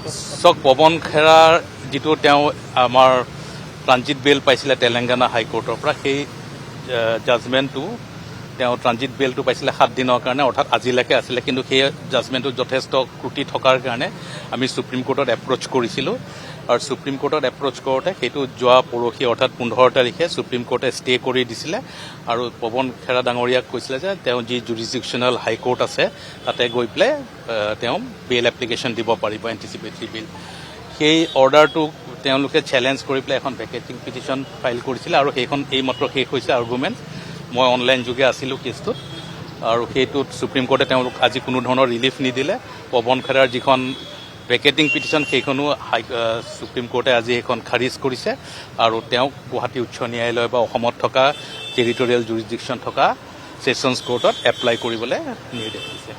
চক পৱন খেৰাৰ যিটো তেওঁ আমাৰ ট্ৰানজিট বেল পাইছিলে তেলেংগানা হাইকোৰ্টৰ পৰা, সেই জাজমেণ্টটো তেওঁ ট্ৰানজিট বেলটো পাইছিলে 7 দিনৰ কাৰণে, অৰ্থাৎ আজিলৈকে আছিলে। কিন্তু সেই জাজমেণ্টটোত যথেষ্ট ত্ৰুটি থকাৰ কাৰণে আমি সুপ্ৰিম কোৰ্টত এপ্ৰ'চ কৰিছিলোঁ, আৰু সুপ্ৰিম কোৰ্টত এপ্ৰ'চ কৰোঁতে সেইটো যোৱা পৰহি অৰ্থাৎ 15 তাৰিখে সুপ্ৰিম কোৰ্টে ষ্টে কৰি দিছিলে, আৰু পৱন খেৰা ডাঙৰীয়াক কৈছিলে যে তেওঁ যি জুৰিছডিকশ্যনেল হাইকোৰ্ট আছে তাতে গৈ পেলাই তেওঁ বেল এপ্লিকেশ্যন দিব পাৰিব, এণ্টিচিপেটৰী বেল। সেই অৰ্ডাৰটো তেওঁলোকে চেলেঞ্জ কৰি পেলাই এখন ভেকেটিং পিটিশ্যন ফাইল কৰিছিলে, আৰু সেইখন এইমাত্ৰ শেষ হৈছে আৰ্গুমেণ্ট। মই অনলাইন যোগে আছিলোঁ কেছটোত, আৰু সেইটোত সুপ্ৰিম কোৰ্টে তেওঁলোক আজি কোনো ধৰণৰ ৰিলিফ নিদিলে। পৱন খেৰাৰ যিখন ভেকেটিং পিটিশ্যন সেইখনো সুপ্ৰিম কোৰ্টে আজি সেইখন খাৰিজ কৰিছে, আৰু তেওঁক গুৱাহাটী উচ্চ ন্যায়ালয় বা অসমত থকা টেৰিটৰিয়েল জুৰিছডিকশ্যন থকা ছেছনছ কোৰ্টত এপ্লাই কৰিবলৈ নিৰ্দেশ দিছে।